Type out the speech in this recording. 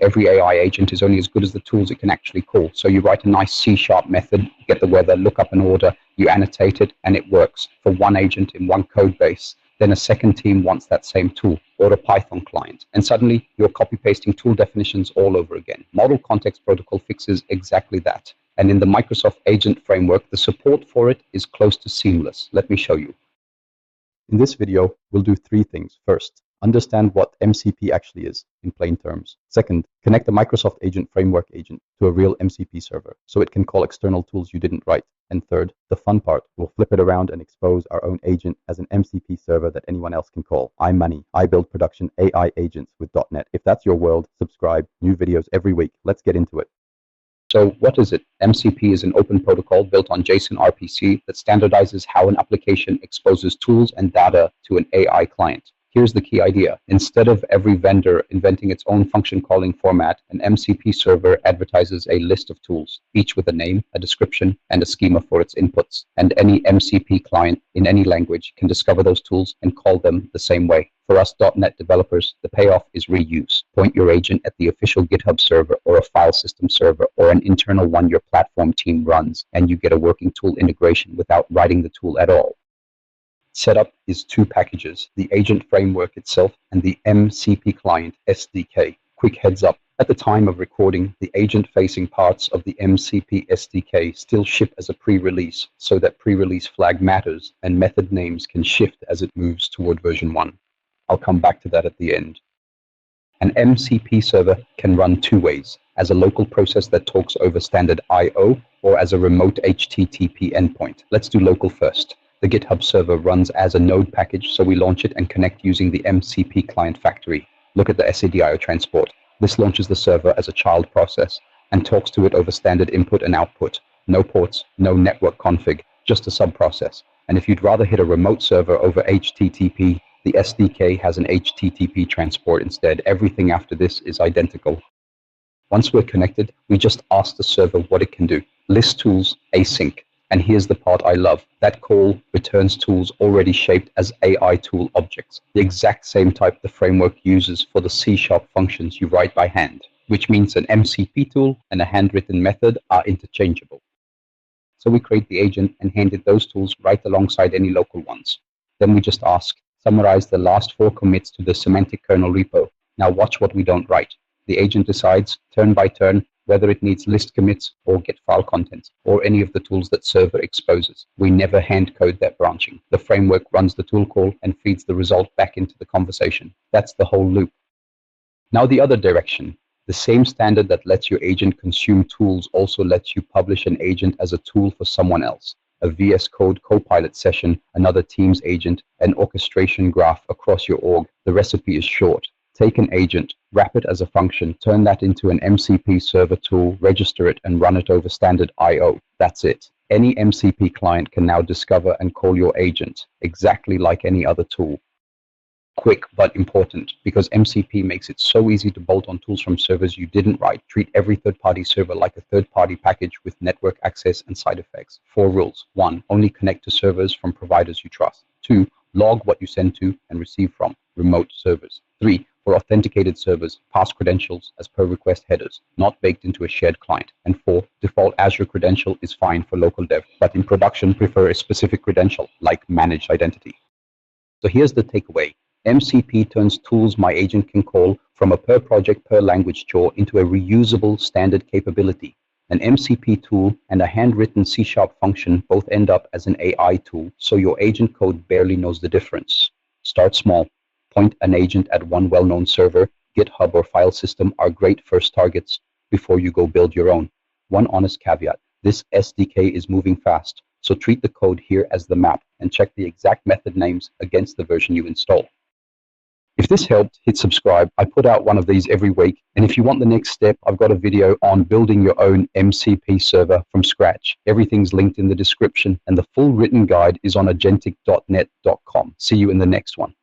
Every AI agent is only as good as the tools it can actually call. So you write a nice C# method, get the weather, look up an order, you annotate it, and it works for one agent in one code base. Then a second team wants that same tool or a Python client. And suddenly you're copy-pasting tool definitions all over again. Model Context Protocol fixes exactly that. And in the Microsoft Agent Framework, the support for it is close to seamless. Let me show you. In this video, we'll do three things. First, understand what MCP actually is in plain terms. Second, connect the Microsoft Agent Framework agent to a real MCP server so it can call external tools you didn't write. And third, the fun part, we'll flip it around and expose our own agent as an MCP server that anyone else can call. I'm Manny. I build production AI agents with .NET. If that's your world, subscribe. New videos every week. Let's get into it. So what is it? MCP is an open protocol built on JSON RPC that standardizes how an application exposes tools and data to an AI client. Here's the key idea. Instead of every vendor inventing its own function calling format, an MCP server advertises a list of tools, each with a name, a description, and a schema for its inputs. And any MCP client in any language can discover those tools and call them the same way. For us .NET developers, the payoff is reuse. Point your agent at the official GitHub server or a file system server or an internal one your platform team runs, and you get a working tool integration without writing the tool at all. Setup is two packages, the agent framework itself and the MCP client SDK. Quick heads up, at the time of recording, the agent-facing parts of the MCP SDK still ship as a pre-release, so that pre-release flag matters and method names can shift as it moves toward version 1. I'll come back to that at the end. An MCP server can run two ways, as a local process that talks over standard I/O or as a remote HTTP endpoint. Let's do local first. The GitHub server runs as a node package, so we launch it and connect using the MCP client factory. Look at the stdio transport. This launches the server as a child process and talks to it over standard input and output. No ports, no network config, just a sub-process. And if you'd rather hit a remote server over HTTP, the SDK has an HTTP transport instead. Everything after this is identical. Once we're connected, we just ask the server what it can do. List tools async. And here's the part I love. That call returns tools already shaped as AI tool objects, the exact same type the framework uses for the C# functions you write by hand, which means an MCP tool and a handwritten method are interchangeable. So we create the agent and hand it those tools right alongside any local ones. Then we just ask, summarize the last 4 commits to the semantic kernel repo. Now watch what we don't write. The agent decides, turn by turn, whether it needs list commits or get file contents or any of the tools that server exposes. We never hand code that branching. The framework runs the tool call and feeds the result back into the conversation. That's the whole loop. Now the other direction. The same standard that lets your agent consume tools also lets you publish an agent as a tool for someone else. A VS Code Copilot session, another team's agent, an orchestration graph across your org. The recipe is short. Take an agent, wrap it as a function, turn that into an MCP server tool, register it, and run it over standard I/O. That's it. Any MCP client can now discover and call your agent, exactly like any other tool. Quick but important, because MCP makes it so easy to bolt on tools from servers you didn't write. Treat every third-party server like a third-party package with network access and side effects. 4 rules. 1. Only connect to servers from providers you trust. 2. Log what you send to and receive from remote servers. 3. For authenticated servers, pass credentials as per request headers, not baked into a shared client. And 4, default Azure credential is fine for local dev, but in production prefer a specific credential, like managed identity. So here's the takeaway. MCP turns tools my agent can call from a per project, per language chore into a reusable standard capability. An MCP tool and a handwritten C# function both end up as an AI tool, so your agent code barely knows the difference. Start small. Point an agent at one well-known server. GitHub or file system are great first targets before you go build your own. One honest caveat, this SDK is moving fast, so treat the code here as the map and check the exact method names against the version you install. If this helped, hit subscribe. I put out one of these every week. And if you want the next step, I've got a video on building your own MCP server from scratch. Everything's linked in the description, and the full written guide is on agentic.net.com. See you in the next one.